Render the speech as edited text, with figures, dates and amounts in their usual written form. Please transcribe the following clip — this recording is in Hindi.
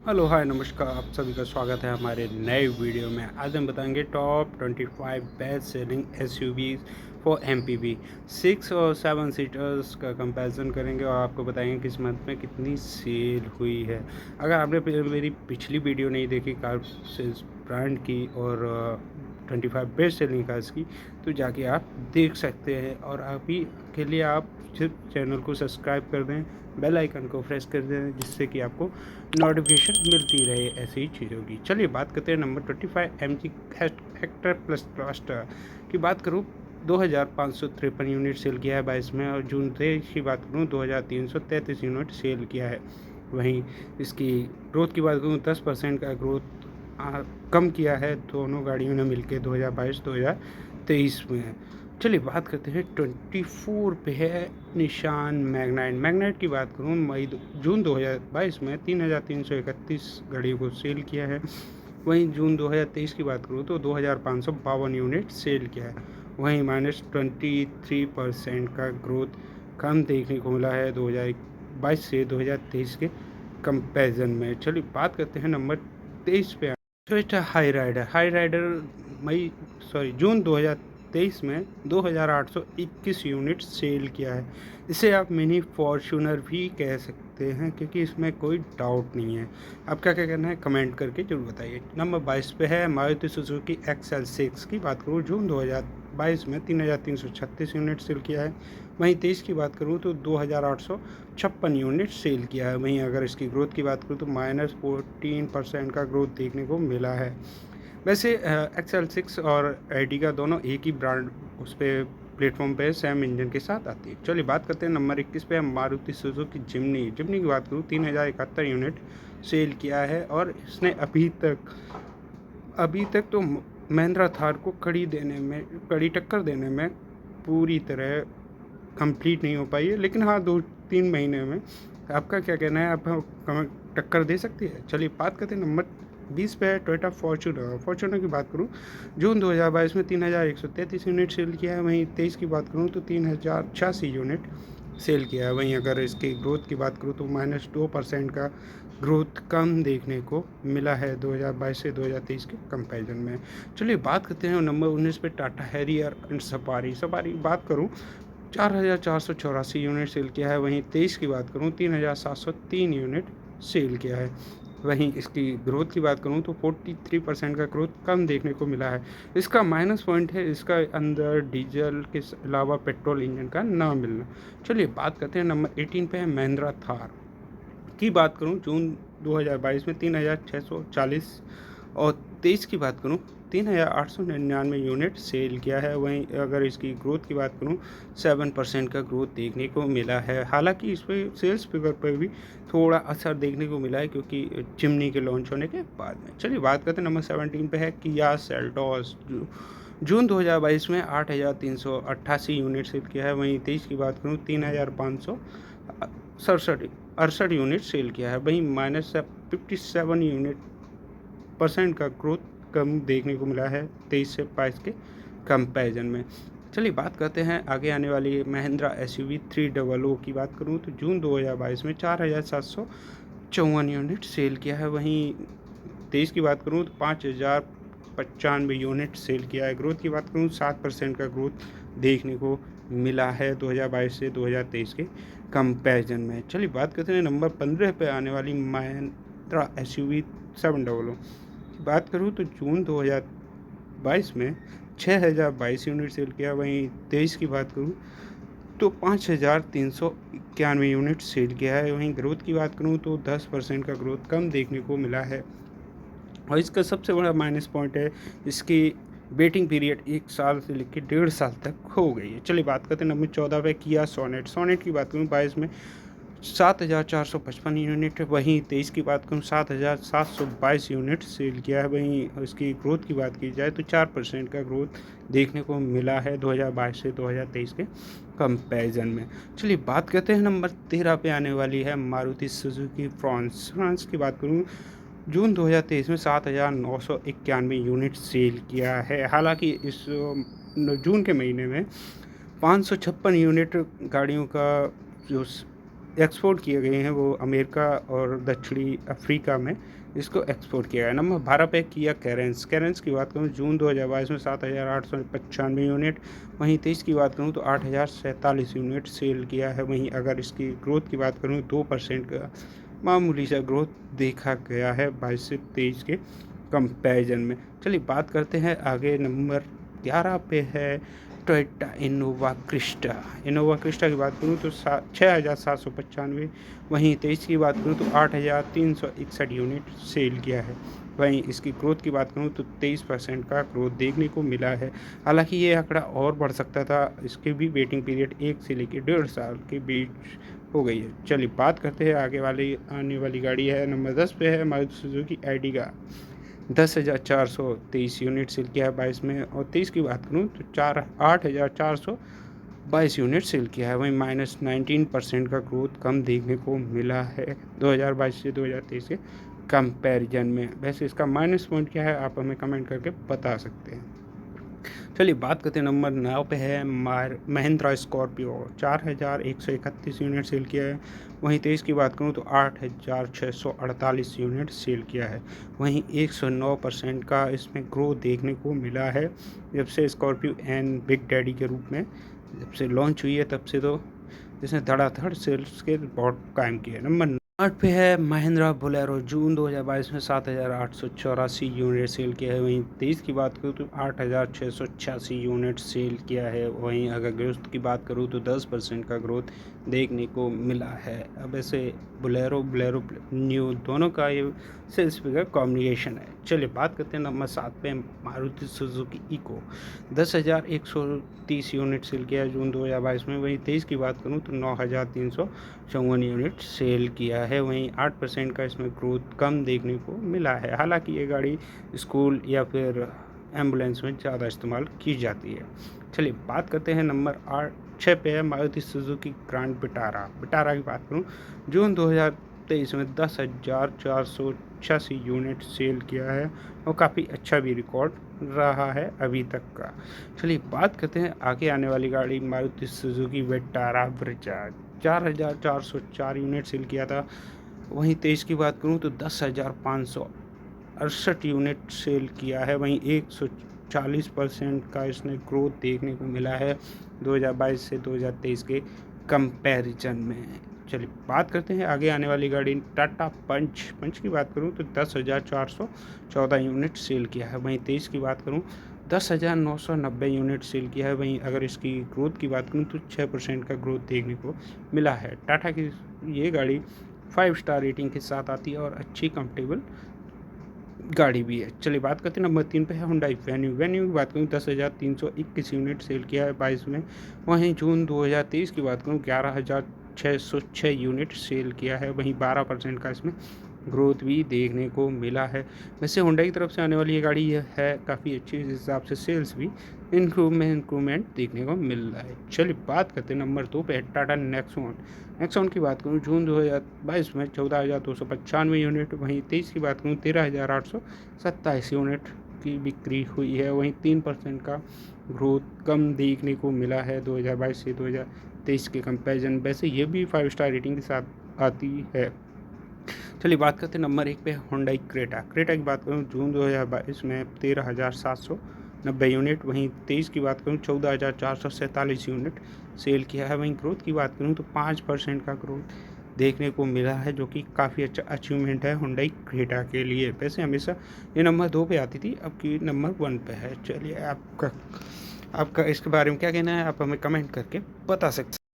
हेलो हाय नमस्कार, आप सभी का स्वागत है हमारे नए वीडियो में। आज हम बताएंगे top 25 best selling SUVs for MPV. 6 और 7 सीटर्स का कंपैरिजन करेंगे और आपको बताएंगे किस मंथ में कितनी सेल हुई है। अगर आपने मेरी पिछली वीडियो नहीं देखी कार सेल्स ब्रांड की और 25 बेस्ट सेलिंग कार्स की, तो जाके आप देख सकते हैं। और अभी के लिए आप सिर्फ चैनल को सब्सक्राइब कर दें, बेल आइकन को प्रेस कर दें, जिससे कि आपको नोटिफिकेशन मिलती रहे ऐसी ही चीज़ों की। चलिए बात करते हैं number 25 MG Hector plus cluster की बात करूँ। 2553 यूनिट सेल किया है 22 में, और जून 23 की बात करूँ 2333 यूनिट सेल किया है। वहीं इसकी ग्रोथ की बात करूँ 10% का ग्रोथ कम किया है दोनों गाड़ियों ने मिलकर 2022-2023 में। चलिए बात करते हैं 24 पे है निशान मैग्नाइट की बात करूँ। जून 2022 में 3331 गाड़ियों को सेल किया है। वहीं जून 2023 की बात करूँ तो 2552 यूनिट सेल किया है। वहीं -23% का ग्रोथ कम देखने को मिला है 2022 से 2023 के कंपैरिजन में। चलिए बात करते हैं नंबर 23 पे। टोयोटा हाई राइडर जून 2023 में 2821 यूनिट सेल किया है। इसे आप मिनी फॉर्च्यूनर भी कह सकते हैं, क्योंकि इसमें कोई डाउट नहीं है। आपका क्या कहना है कमेंट करके जरूर बताइए। नंबर 22 पे है मारुति सुजुकी XL6 की बात करूँ। जून 2022 में 3336 यूनिट सेल किया है। वहीं 23 की बात करूँ तो 2856 यूनिट सेल किया है। वहीं अगर इसकी ग्रोथ की बात करूँ तो -14% का ग्रोथ देखने को मिला है। वैसे XL6 और एर्टिगा दोनों एक ही ब्रांड उस पर प्लेटफॉर्म पे सेम इंजन के साथ आती है। चलिए बात करते हैं नंबर 21 पे मारुति सुजुकी जिम्नी की बात करूँ 3071 यूनिट सेल किया है। और इसने अभी तक तो महिंद्रा थार को कड़ी टक्कर देने में पूरी तरह कंप्लीट नहीं हो पाई है, लेकिन हाँ 2-3 महीने में आपका क्या कहना है, आप टक्कर दे सकती है। चलिए बात करते हैं नंबर 20 पे है टोयोटा फॉर्च्यूनर की बात करूँ। जून 2022 में 3133 यूनिट सेल किया है। वहीं 23 की बात करूँ तो 3086 यूनिट सेल किया है। वहीं अगर इसकी ग्रोथ की बात करूँ तो -2% का ग्रोथ कम देखने को मिला है 2022 से 2023 के कंपैरिजन में। चलिए बात करते हैं नंबर 19 पे टाटा हैरियर एंड सफारी बात करूँ 4484 यूनिट सेल किया है। वहीं 23 की बात करूँ 3703 यूनिट सेल किया है। वहीं इसकी ग्रोथ की बात करूँ तो 43% का ग्रोथ कम देखने को मिला है। इसका माइनस पॉइंट है इसका अंदर डीजल के अलावा पेट्रोल इंजन का ना मिलना। चलिए बात करते हैं नंबर 18 पे है महिंद्रा थार की बात करूँ। जून 2022 में 3640 और 23 की बात करूँ 3899 यूनिट सेल किया है। वहीं अगर इसकी ग्रोथ की बात करूँ 7% का ग्रोथ देखने को मिला है। हालांकि इस पर सेल्स फिगर पर भी थोड़ा असर देखने को मिला है, क्योंकि चिमनी के लॉन्च होने के बाद में। चलिए बात करते हैं नंबर 17 पे है किया सेल्टोस। जून 2022 में 8388 यूनिट सेल किया है। वहीं 23 की बात करूँ 3567 यूनिट सेल किया है। वहीं -57 यूनिट % का ग्रोथ कम देखने को मिला है 23 से 22 के कंपैरिजन में। चलिए बात करते हैं आगे आने वाली महिंद्रा SUV 300 की बात करूं तो जून 2022 में 4754 यूनिट सेल किया है। वहीं 23 की बात करूं तो 5095 यूनिट सेल किया है। ग्रोथ की बात करूं 7% का ग्रोथ देखने को मिला है 2022 से 2023 के कंपैरिजन में। चलिए बात करते हैं नंबर 15 पे आने वाली महिंद्रा SUV 700 बात करूँ तो जून 2022 में 6022 यूनिट सेल किया। वहीं 23 की बात करूँ तो 5391 यूनिट सेल किया है। वहीं ग्रोथ की बात करूँ तो 10% का ग्रोथ कम देखने को मिला है। और इसका सबसे बड़ा माइनस पॉइंट है इसकी वेटिंग पीरियड 1 साल से लेकर 1.5 साल तक हो गई है। चलिए बात करते हैं नंबर 14 पे किया सोनेट की बात करूँ 22 में 7455 यूनिट। वहीं 23 की बात करूँ 7722 यूनिट सेल किया है। वहीं इसकी ग्रोथ की बात की जाए तो 4% का ग्रोथ देखने को मिला है 2022 से 2023 के कंपैरिजन में। चलिए बात करते हैं नंबर 13 पे आने वाली है मारुति सुजुकी फ्रांस की बात करूँ। जून 2023 में 7991 यूनिट सेल किया है। हालांकि इस जून के महीने में 556 यूनिट गाड़ियों का जो एक्सपोर्ट किए गए हैं वो अमेरिका और दक्षिणी अफ्रीका में इसको एक्सपोर्ट किया गया। नंबर 12 पे किया कैरेंस की बात करूँ जून 2022 में 7,895 यूनिट, वहीं 23 की बात करूँ तो 8,047 यूनिट सेल किया है। वहीं अगर इसकी ग्रोथ की बात करूँ 2% का मामूली सा ग्रोथ देखा गया है 22 से 23 के कंपैरिजन में। चलिए बात करते हैं आगे। नंबर 11 पे है टोयोटा इनोवा क्रिस्टा की बात करूँ तो 6,795, वहीं 23 की बात करूँ तो 8,361 यूनिट सेल किया है। वहीं इसकी ग्रोथ की बात करूँ तो 23% का ग्रोथ देखने को मिला है। हालांकि ये आंकड़ा और बढ़ सकता था, इसके भी वेटिंग पीरियड 1 से लेकर 1.5 साल के बीच हो गई है। चलिए बात करते हैं आगे वाली आने वाली गाड़ी है। नंबर 10 पे है Maruti Suzuki Ertiga, 10,423 unit sale किया है 22 में, और 23 की बात करूँ तो 8,422 यूनिट सेल किया है। वहीं -19% का ग्रोथ कम देखने को मिला है 2022 से 2023 के कंपैरिजन में। वैसे इसका माइनस पॉइंट क्या है आप हमें कमेंट करके बता सकते हैं। चलिए बात करते हैं। नंबर 9 पे है महिंद्रा स्कॉर्पियो, 4,131 यूनिट सेल किया है। वहीं 23 की बात करूँ तो 8,648 यूनिट सेल किया है। वहीं 109% का इसमें ग्रोथ देखने को मिला है जब से स्कॉर्पियो एन बिग डैडी के रूप में जब से लॉन्च हुई है, तब से तो इसने धड़ाधड़ सेल्स के रिकॉर्ड कायम किए। नंबर 8 पे है महिंद्रा बोलेरो, जून 2022 में 7,884 यूनिट सेल किया है। वहीं 23 की बात करूँ तो 8,686 यूनिट सेल किया है। वहीं अगर ग्रोथ की बात करूँ तो 10% का ग्रोथ देखने को मिला है। अब ऐसे बोलेरो न्यू दोनों का ये सेल्स फिगर कॉम्बिनेशन है। चलिए बात करते हैं। नंबर 7 पे Maruti Suzuki Eeco, 10,130 unit sale किया है जून 2022 में। वहीं 23 की बात करूँ तो 9,354 यूनिट सेल किया है। वहीं 8% का इसमें ग्रोथ कम देखने को मिला है। हालांकि ये गाड़ी स्कूल या फिर एम्बुलेंस में ज़्यादा इस्तेमाल की जाती है। चलिए बात करते हैं। नंबर 6 पे है मारुति सुजुकी ग्रैंड विटारा की बात करूँ जून 2023 में 10,486 यूनिट सेल किया है और काफ़ी अच्छा भी रिकॉर्ड रहा है अभी तक का। चलिए बात करते हैं आगे आने वाली गाड़ी Maruti Suzuki Vitara Brezza, 4,404 unit sale किया था। वहीं 23 की बात करूँ तो 10,568 यूनिट सेल किया है। वहीं 140% का इसने ग्रोथ देखने को मिला है 2022 से 2023 के कंपैरिजन में। चलिए बात करते हैं आगे आने वाली गाड़ी टाटा पंच की बात करूं तो 10,414 यूनिट सेल किया है। वहीं 23 की बात करूं 10,990 यूनिट सेल किया है। वहीं अगर इसकी ग्रोथ की बात करूं तो 6% का ग्रोथ देखने को मिला है। टाटा की ये गाड़ी 5 स्टार रेटिंग के साथ आती है और अच्छी कंफर्टेबल गाड़ी भी है। चलिए बात करते हैं। नंबर 3 पे है हुंडई वेन्यू की बात करूँ 10,321 यूनिट सेल किया है 22 में। वहीं जून 2023 की बात करूँ 11,606 यूनिट सेल किया है। वहीं 12% का इसमें ग्रोथ भी देखने को मिला है। वैसे हुंडई की तरफ से आने वाली ये गाड़ी है काफ़ी अच्छी, इस हिसाब से सेल्स भी इंक्रूवमेंट देखने को मिल रहा है। चलिए बात करते हैं। नंबर 2 पे टाटा नेक्सॉन की बात करूँ जून 2022 में 14,295 यूनिट, वहीं 23 की बात करूँ 13,827 यूनिट की बिक्री हुई है। वहीं 3% का ग्रोथ कम देखने को मिला है 2022 से 2023 के कंपैरिजन। वैसे ये भी 5 स्टार रेटिंग के साथ आती है। चलिए बात करते हैं। नंबर 1 पे हुंडई क्रेटा की बात करूँ जून 2022 में 13,790 यूनिट, वहीं 23 की बात करूँ 14,447 यूनिट सेल किया है। वहीं ग्रोथ की बात करूँ तो 5% का ग्रोथ देखने को मिला है, जो कि काफ़ी अच्छा अचीवमेंट है हुंडई क्रेटा के लिए। वैसे हमेशा ये नंबर 2 पे आती थी, अब की नंबर 1 पे है। चलिए आपका इसके बारे में क्या कहना है आप हमें कमेंट करके बता सकते हैं।